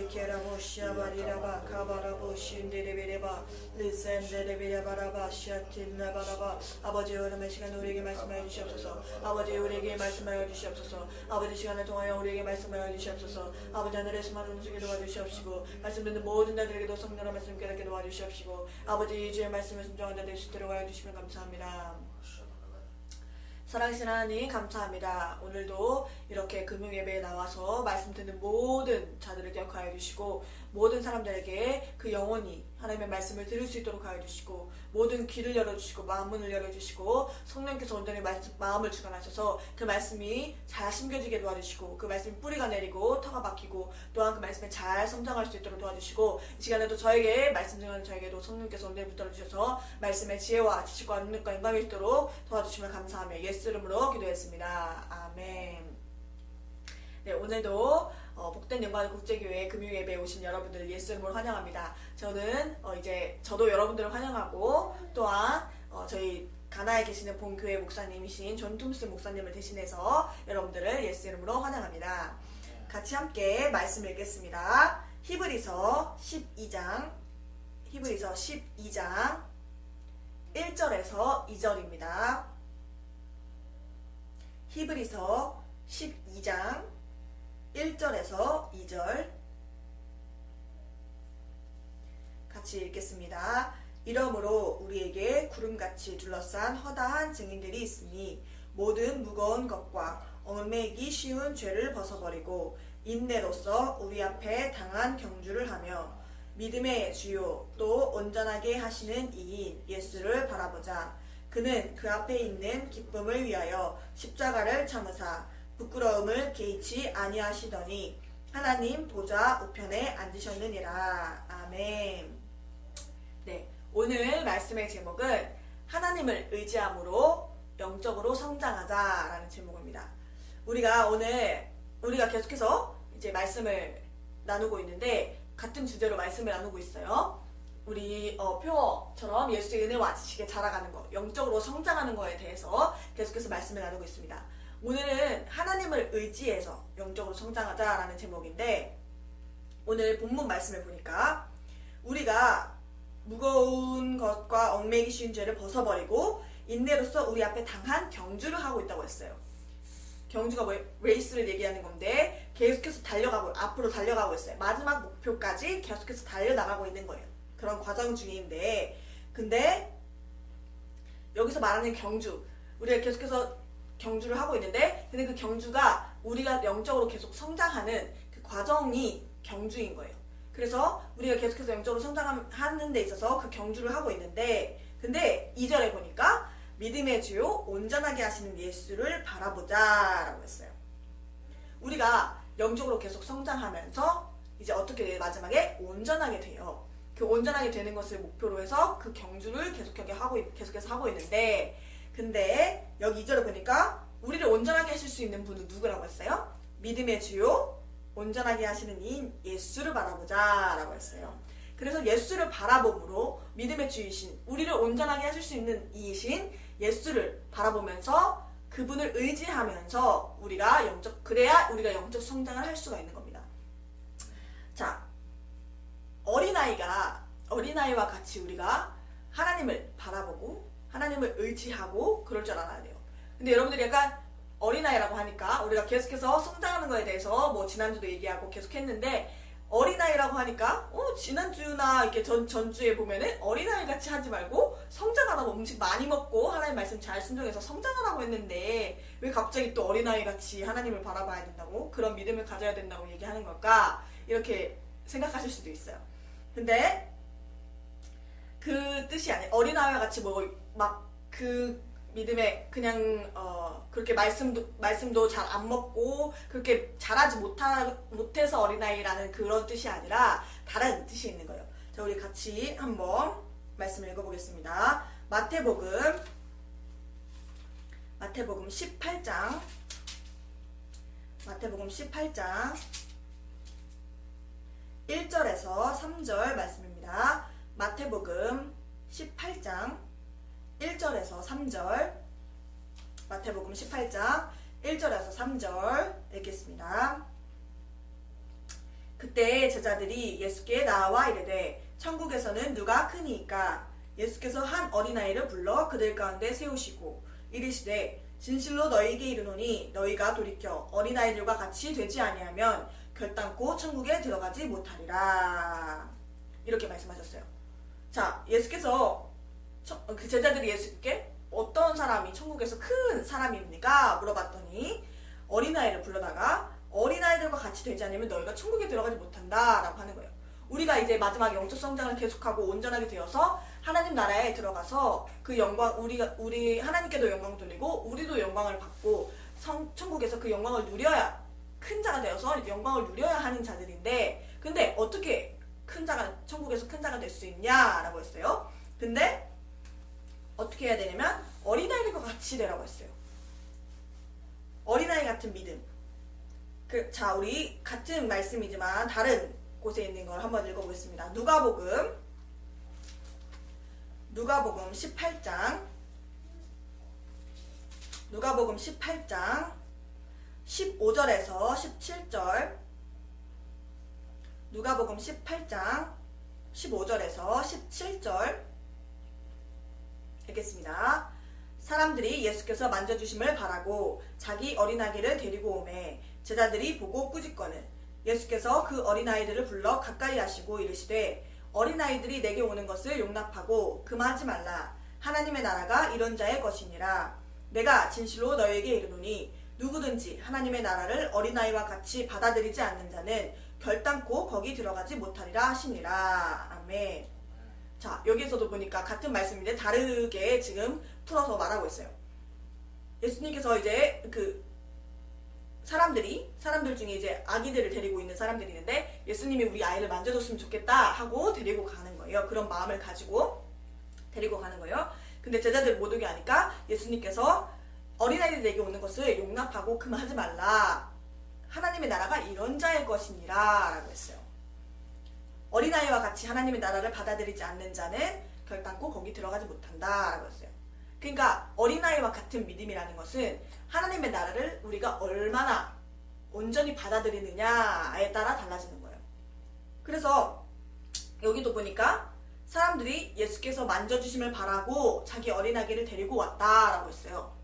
리케라보 샤바리라바 카바라보 신데레베레바 리센데레베레바라바 샤틸라바라바 아버지 여름의 시간 우리에게 말씀하여 주시옵소서. 아버지 우리에게 말씀하여 주시옵소서. 아버지 시간을 통하여 우리에게 말씀하여 주시옵소서. 아버지 하늘의 수많은 음식에 도와주시옵시고 말씀 듣는 모든 자들에게도 성령의 말씀 깨닫게 도와주시옵시고 아버지 주의 말씀을 순종한 자들 수 있도록 하여 주시면 감사합니다. 사랑하신 하나님 감사합니다. 오늘도 이렇게 금요예배에 나와서 말씀 듣는 모든 자들을 기억하여 주시고 모든 사람들에게 그 영혼이 하나님의 말씀을 들을 수 있도록 하여 주시고 모든 귀를 열어주시고 마음문을 열어주시고 성령께서 온전히 마음을 주관하셔서 그 말씀이 잘 심겨지게 도와주시고 그 말씀이 뿌리가 내리고 터가 박히고 또한 그 말씀에 잘 성장할 수 있도록 도와주시고 이 시간에도 저에게 말씀 증하는 저에게도 성령께서 온전히 붙들어 주셔서 말씀의 지혜와 지식과 능력과 영광이 있도록 도와주시면 감사하며 예수 이름으로 기도했습니다. 아멘. 네, 오늘도 복된 영광의 국제교회 금요예배에 오신 여러분들을 예수 이름으로 환영합니다. 저는 저도 여러분들을 환영하고 또한 저희 가나에 계시는 본교회 목사님이신 존 톰스 목사님을 대신해서 여러분들을 예수 이름으로 환영합니다. 같이 함께 말씀 읽겠습니다. 히브리서 12장 1절에서 2절입니다. 히브리서 12장 1절에서 2절 같이 읽겠습니다. 이러므로 우리에게 구름같이 둘러싼 허다한 증인들이 있으니 모든 무거운 것과 얽매이기 쉬운 죄를 벗어버리고 인내로써 우리 앞에 당한 경주를 하며 믿음의 주요 또 온전하게 하시는 이인 예수를 바라보자. 그는 그 앞에 있는 기쁨을 위하여 십자가를 참으사 부끄러움을 개의치 아니하시더니 하나님 보좌 우편에 앉으셨느니라. 아멘. 네, 오늘 말씀의 제목은 하나님을 의지함으로 영적으로 성장하자라는 제목입니다. 우리가 계속해서 이제 말씀을 나누고 있는데 같은 주제로 말씀을 나누고 있어요. 우리 표어처럼 예수의 은혜와 지식에 자라가는 것, 영적으로 성장하는 것에 대해서 계속해서 말씀을 나누고 있습니다. 오늘은 하나님을 의지해서 영적으로 성장하자라는 제목인데 오늘 본문 말씀을 보니까 우리가 무거운 것과 얽매이기 쉬운 죄를 벗어버리고 인내로써 우리 앞에 당한 경주를 하고 있다고 했어요. 경주가 레이스를 얘기하는 건데 계속해서 앞으로 달려가고 있어요. 마지막 목표까지 계속해서 달려나가고 있는 거예요. 그런 과정 중인데 근데 여기서 말하는 경주, 우리가 계속해서 경주를 하고 있는데 근데 그 경주가 우리가 영적으로 계속 성장하는 그 과정이 경주인 거예요. 그래서 우리가 계속해서 영적으로 성장하는 데 있어서 그 경주를 하고 있는데 근데 2절에 보니까 믿음의 주요 온전하게 하시는 예수를 바라보자 라고 했어요. 우리가 영적으로 계속 성장하면서 이제 어떻게 마지막에 온전하게 돼요. 그 온전하게 되는 것을 목표로 해서 그 경주를 계속해서 하고 있는데 근데 여기 2절에 보니까 우리를 온전하게 하실 수 있는 분은 누구라고 했어요? 믿음의 주요 온전하게 하시는 이인 예수를 바라보자 라고 했어요. 그래서 예수를 바라봄으로 믿음의 주이신 우리를 온전하게 하실 수 있는 이이신 예수를 바라보면서 그분을 의지하면서 그래야 우리가 영적 성장을 할 수가 있는 겁니다. 자, 어린아이와 같이 우리가 하나님을 바라보고 하나님을 의지하고 그럴 줄 알아야 돼요. 근데 여러분들이 약간 어린아이라고 하니까 우리가 계속해서 성장하는 거에 대해서 지난주도 얘기하고 계속 했는데 어린아이라고 하니까 지난주나 이렇게 전주에 보면은 어린아이 같이 하지 말고 성장하라고 음식 많이 먹고 하나님 말씀 잘 순종해서 성장하라고 했는데 왜 갑자기 또 어린아이 같이 하나님을 바라봐야 된다고 그런 믿음을 가져야 된다고 얘기하는 걸까 이렇게 생각하실 수도 있어요. 근데 그 뜻이 아니에요. 어린아이와 같이 그 믿음에 그냥 그렇게 말씀도 잘 안 먹고 그렇게 잘하지 못해서 어린아이라는 그런 뜻이 아니라 다른 뜻이 있는 거예요. 자, 우리 같이 한번 말씀을 읽어보겠습니다. 마태복음 18장 1절에서 3절 말씀입니다. 마태복음 18장 1절에서 3절 마태복음 18장 1절에서 3절 읽겠습니다. 그때 제자들이 예수께 나와 이르되 천국에서는 누가 크니이까? 예수께서 한 어린아이를 불러 그들 가운데 세우시고 이르시되 진실로 너희에게 이르노니 너희가 돌이켜 어린아이들과 같이 되지 아니하면 결단코 천국에 들어가지 못하리라. 이렇게 말씀하셨어요. 자, 예수께서 그 제자들이 예수께 어떤 사람이 천국에서 큰 사람입니까? 물어봤더니 어린아이를 불러다가 어린아이들과 같이 되지 않으면 너희가 천국에 들어가지 못한다 라고 하는 거예요. 우리가 이제 마지막 영적 성장을 계속하고 온전하게 되어서 하나님 나라에 들어가서 그 영광, 우리 하나님께도 영광 돌리고 우리도 영광을 받고 천국에서 그 영광을 누려야 큰 자가 되어서 영광을 누려야 하는 자들인데, 근데 어떻게 천국에서 큰 자가 될 수 있냐라고 했어요. 근데 어떻게 해야 되냐면 어린아이들과 같이 되라고 했어요. 어린아이 같은 믿음. 자, 우리 같은 말씀이지만 다른 곳에 있는 걸 한번 읽어보겠습니다. 누가복음 18장 15절에서 17절, 누가복음 18장 15절에서 17절 읽겠습니다. 사람들이 예수께서 만져주심을 바라고 자기 어린아기를 데리고 오매 제자들이 보고 꾸짖거늘 예수께서 그 어린아이들을 불러 가까이 하시고 이르시되 어린아이들이 내게 오는 것을 용납하고 금하지 말라. 하나님의 나라가 이런 자의 것이니라. 내가 진실로 너희에게 이르노니 누구든지 하나님의 나라를 어린아이와 같이 받아들이지 않는 자는 결단코 거기 들어가지 못하리라 하시니라. 아멘. 자, 여기에서도 보니까 같은 말씀인데 다르게 지금 풀어서 말하고 있어요. 예수님께서 이제 사람들 중에 이제 아기들을 데리고 있는 사람들이 있는데 예수님이 우리 아이를 만져줬으면 좋겠다 하고 데리고 가는 거예요. 그런 마음을 가지고 데리고 가는 거예요. 근데 제자들 못 오게 하니까 예수님께서 어린아이들 내게 오는 것을 용납하고 금하지 말라. 하나님의 나라가 이런 자의 것이니라 라고 했어요. 어린아이와 같이 하나님의 나라를 받아들이지 않는 자는 결단코 거기 들어가지 못한다 라고 했어요. 그러니까 어린아이와 같은 믿음이라는 것은 하나님의 나라를 우리가 얼마나 온전히 받아들이느냐에 따라 달라지는 거예요. 그래서 여기도 보니까 사람들이 예수께서 만져주심을 바라고 자기 어린아기를 데리고 왔다라고 했어요.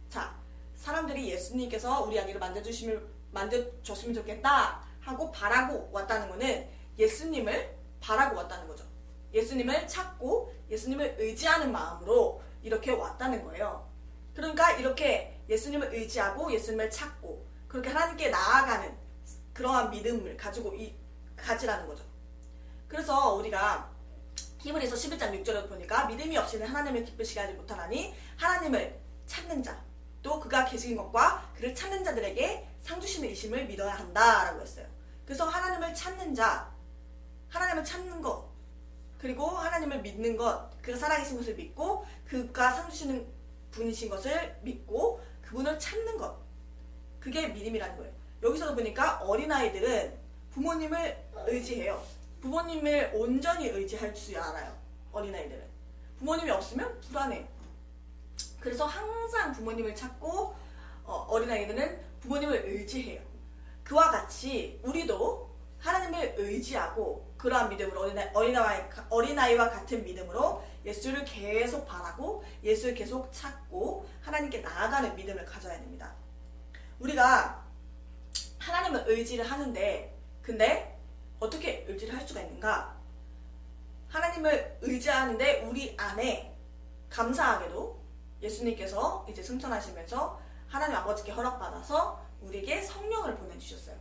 자, 사람들이 예수님께서 우리 아기를 만져줬으면 좋겠다 하고 바라고 왔다는 거는 예수님을 바라고 왔다는 거죠. 예수님을 찾고 예수님을 의지하는 마음으로 이렇게 왔다는 거예요. 그러니까 이렇게 예수님을 의지하고 예수님을 찾고 그렇게 하나님께 나아가는 그러한 믿음을 가지라는 거죠. 그래서 우리가 히브리서 11장 6절에 보니까 믿음이 없이는 하나님을 기쁘시게 하지 못하나니 하나님을 찾는 자, 또 그가 계신 것과 그를 찾는 자들에게 상 주시는 이심을 믿어야 한다라고 했어요. 그래서 하나님을 찾는 자, 하나님을 찾는 것, 그리고 하나님을 믿는 것, 그가 살아계신 것을 믿고 그가 상 주시는 분이신 것을 믿고 그분을 찾는 것, 그게 믿음이라는 거예요. 여기서도 보니까 어린아이들은 부모님을 의지해요. 부모님을 온전히 의지할 줄 알아요. 어린아이들은 부모님이 없으면 불안해요. 그래서 항상 부모님을 찾고 어린아이들은 부모님을 의지해요. 그와 같이 우리도 하나님을 의지하고 그러한 믿음으로 어린아이와 같은 믿음으로 예수를 계속 바라고 예수를 계속 찾고 하나님께 나아가는 믿음을 가져야 됩니다. 우리가 하나님을 의지를 하는데 근데 어떻게 의지를 할 수가 있는가? 하나님을 의지하는데 우리 안에 감사하게도 예수님께서 이제 승천하시면서 하나님 아버지께 허락받아서 우리에게 성령을 보내주셨어요.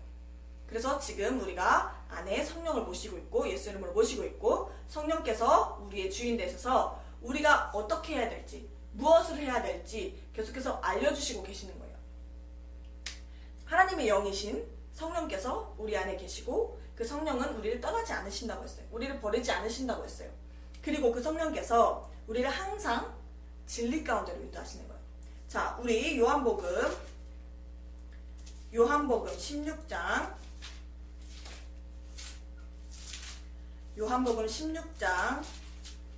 그래서 지금 우리가 안에 성령을 모시고 있고 예수 이름으로 모시고 있고 성령께서 우리의 주인 되셔서 우리가 어떻게 해야 될지 무엇을 해야 될지 계속해서 알려주시고 계시는 거예요. 하나님의 영이신 성령께서 우리 안에 계시고 그 성령은 우리를 떠나지 않으신다고 했어요. 우리를 버리지 않으신다고 했어요. 그리고 그 성령께서 우리를 항상 진리 가운데로 인도하시는 거예요. 자, 우리 요한복음 16장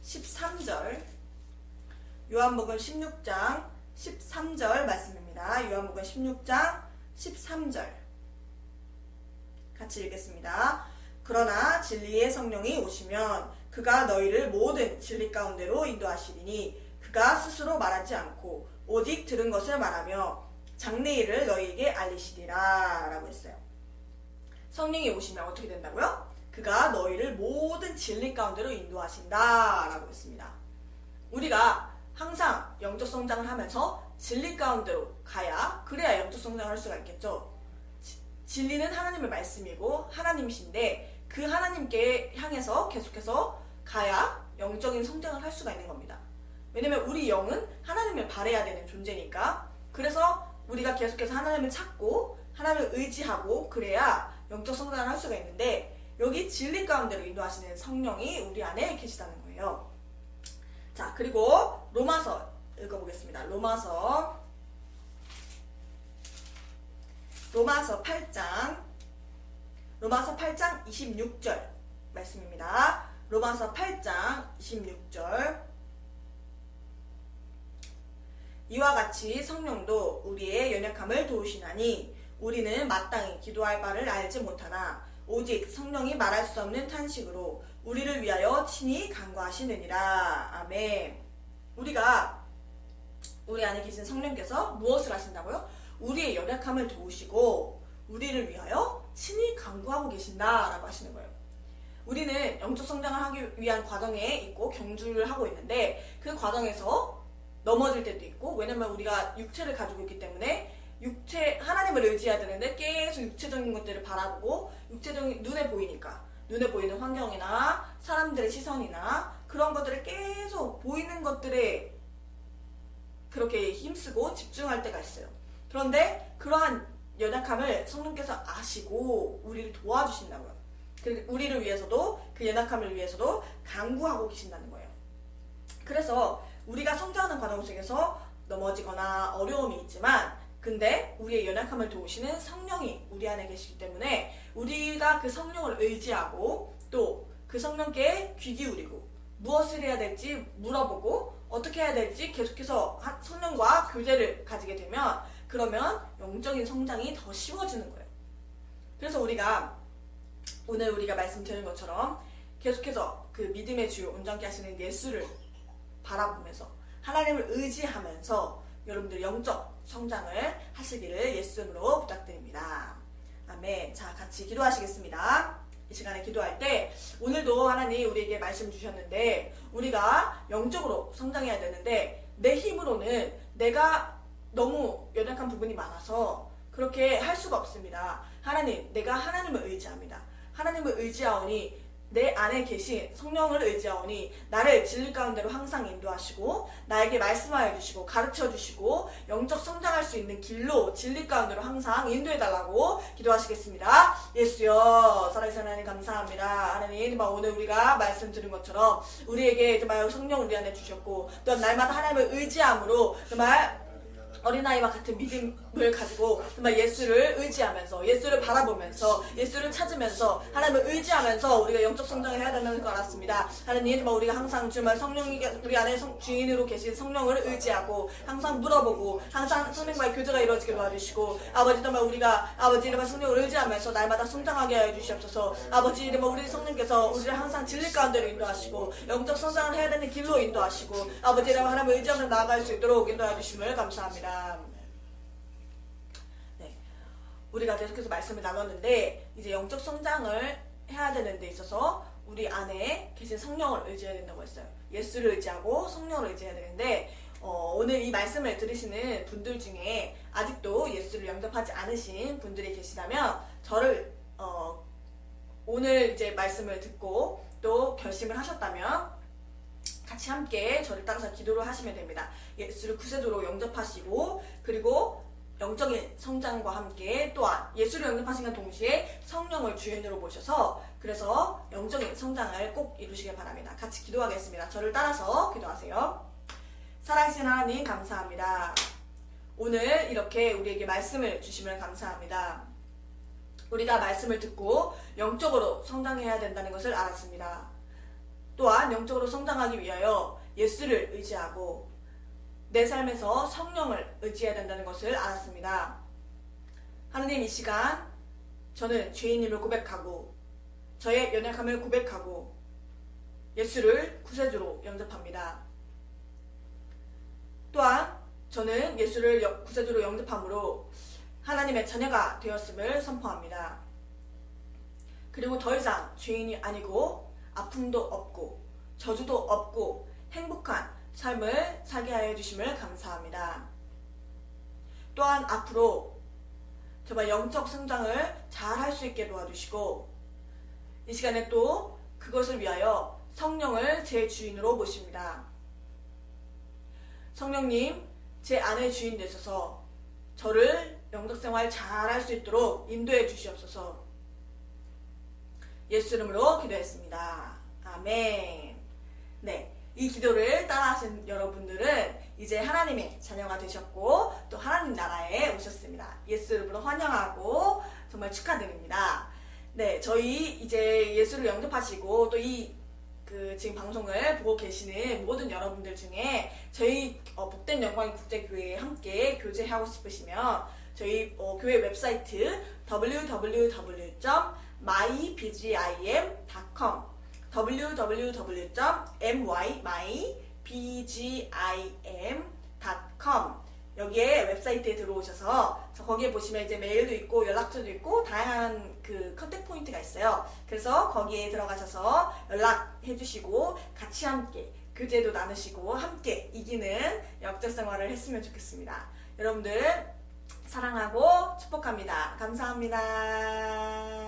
13절 요한복음 16장 13절 말씀입니다. 요한복음 16장 13절 같이 읽겠습니다. 그러나 진리의 성령이 오시면 그가 너희를 모든 진리 가운데로 인도하시리니 그가 스스로 말하지 않고 오직 들은 것을 말하며 장래일을 너희에게 알리시리라 라고 했어요. 성령이 오시면 어떻게 된다고요? 그가 너희를 모든 진리 가운데로 인도하신다 라고 했습니다. 우리가 항상 영적 성장을 하면서 진리 가운데로 가야 그래야 영적 성장을 할 수가 있겠죠. 진리는 하나님의 말씀이고 하나님이신데 그 하나님께 향해서 계속해서 가야 영적인 성장을 할 수가 있는 겁니다. 왜냐면 우리 영은 하나님을 바라야 되는 존재니까. 그래서 우리가 계속해서 하나님을 찾고 하나님을 의지하고 그래야 영적 성장을 할 수가 있는데 여기 진리 가운데로 인도하시는 성령이 우리 안에 계시다는 거예요. 자, 그리고 로마서 읽어보겠습니다. 로마서 8장 26절 말씀입니다. 로마서 8장 26절 이와 같이 성령도 우리의 연약함을 도우시나니 우리는 마땅히 기도할 바를 알지 못하나 오직 성령이 말할 수 없는 탄식으로 우리를 위하여 친히 간구하시느니라. 아멘. 우리가 우리 안에 계신 성령께서 무엇을 하신다고요? 우리의 연약함을 도우시고 우리를 위하여 친히 간구하고 계신다라고 하시는 거예요. 우리는 영적 성장을 하기 위한 과정에 있고 경주를 하고 있는데 그 과정에서 넘어질 때도 있고, 왜냐면 우리가 육체를 가지고 있기 때문에 하나님을 의지해야 되는데 계속 육체적인 것들을 바라보고 육체적인 눈에 보이는 환경이나 사람들의 시선이나 그런 것들을 계속 보이는 것들에 그렇게 힘쓰고 집중할 때가 있어요. 그런데 그러한 연약함을 성령께서 아시고 우리를 도와주신다고요. 우리를 위해서도 그 연약함을 위해서도 간구하고 계신다는 거예요. 그래서 우리가 성장하는 과정 속에서 넘어지거나 어려움이 있지만 근데 우리의 연약함을 도우시는 성령이 우리 안에 계시기 때문에 우리가 그 성령을 의지하고 또 그 성령께 귀 기울이고 무엇을 해야 될지 물어보고 어떻게 해야 될지 계속해서 성령과 교제를 가지게 되면 그러면 영적인 성장이 더 쉬워지는 거예요. 그래서 오늘 우리가 말씀드린 것처럼 계속해서 그 믿음의 주 온전케 하시는 예수를 바라보면서 하나님을 의지하면서 여러분들 영적 성장을 하시기를 예수님으로 부탁드립니다. 아멘. 자, 같이 기도하시겠습니다. 이 시간에 기도할 때 오늘도 하나님 우리에게 말씀 주셨는데 우리가 영적으로 성장해야 되는데 내 힘으로는 내가 너무 연약한 부분이 많아서 그렇게 할 수가 없습니다. 하나님, 내가 하나님을 의지합니다. 하나님을 의지하오니 내 안에 계신 성령을 의지하오니 나를 진리 가운데로 항상 인도하시고 나에게 말씀하여 주시고 가르쳐 주시고 영적 성장할 수 있는 길로 진리 가운데로 항상 인도해달라고 기도하시겠습니다. 예수여, 살아계신 하나님 감사합니다. 하나님, 오늘 우리가 말씀 드린 것처럼 우리에게 정말 성령을 우리 안에 주셨고 또 날마다 하나님을 의지함으로 정말 어린아이와 같은 믿음을 가지고 정말 예수를 의지하면서 예수를 바라보면서 예수를 찾으면서 하나님을 의지하면서 우리가 영적 성장을 해야 된다는 걸 알았습니다. 하나님, 정말 우리가 항상 정말 성령이 우리 안에 주인으로 계신 성령을 의지하고 항상 물어보고 항상 성령과의 교제가 이루어지게 도와주시고 아버지, 정말 우리가 아버지 이름의 성령을 의지하면서 날마다 성장하게 하여 주시옵소서. 아버지 이름의 우리 성령께서 우리를 항상 진리 가운데로 인도하시고 영적 성장을 해야 되는 길로 인도하시고 아버지 이름의 하나님을 의지하면서 나아갈 수 있도록 인도해 주심을 감사합니다. 네, 우리가 계속해서 말씀을 나눴는데 이제 영적 성장을 해야 되는 데 있어서 우리 안에 계신 성령을 의지해야 된다고 했어요. 예수를 의지하고 성령을 의지해야 되는데 오늘 이 말씀을 들으시는 분들 중에 아직도 예수를 영접하지 않으신 분들이 계시다면 저를 오늘 이제 말씀을 듣고 또 결심을 하셨다면 같이 함께 저를 따라서 기도를 하시면 됩니다. 예수를 구세주로 영접하시고 그리고 영적인 성장과 함께 또한 예수를 영접하시는 동시에 성령을 주인으로 모셔서 그래서 영적인 성장을 꼭 이루시길 바랍니다. 같이 기도하겠습니다. 저를 따라서 기도하세요. 살아계신 하나님 감사합니다. 오늘 이렇게 우리에게 말씀을 주시면 감사합니다. 우리가 말씀을 듣고 영적으로 성장해야 된다는 것을 알았습니다. 또한 영적으로 성장하기 위하여 예수를 의지하고 내 삶에서 성령을 의지해야 된다는 것을 알았습니다. 하나님, 이 시간 저는 죄인임을 고백하고 저의 연약함을 고백하고 예수를 구세주로 영접합니다. 또한 저는 예수를 구세주로 영접함으로 하나님의 자녀가 되었음을 선포합니다. 그리고 더 이상 죄인이 아니고 아픔도 없고 저주도 없고 행복한 삶을 살게 하여 주심을 감사합니다. 또한 앞으로 정말 영적 성장을 잘 할 수 있게 도와주시고 이 시간에 또 그것을 위하여 성령을 제 주인으로 모십니다. 성령님, 제 안의 주인 되셔서 저를 영적생활 잘 할 수 있도록 인도해 주시옵소서. 예수 이름으로 기도했습니다. 아멘. 네, 이 기도를 따라하신 여러분들은 이제 하나님의 자녀가 되셨고 또 하나님 나라에 오셨습니다. 예수 이름으로 환영하고 정말 축하드립니다. 네, 저희 이제 예수를 영접하시고 또 지금 방송을 보고 계시는 모든 여러분들 중에 저희 복된 영광의 국제교회에 함께 교제하고 싶으시면 저희 교회 웹사이트 www.mybgim.com www.mybgim.com 여기에 웹사이트에 들어오셔서 거기에 보시면 이제 메일도 있고 연락처도 있고 다양한 그 컨택 포인트가 있어요. 그래서 거기에 들어가셔서 연락해 주시고 같이 함께 교제도 나누시고 함께 이기는 영적 생활을 했으면 좋겠습니다. 여러분들 사랑하고 축복합니다. 감사합니다.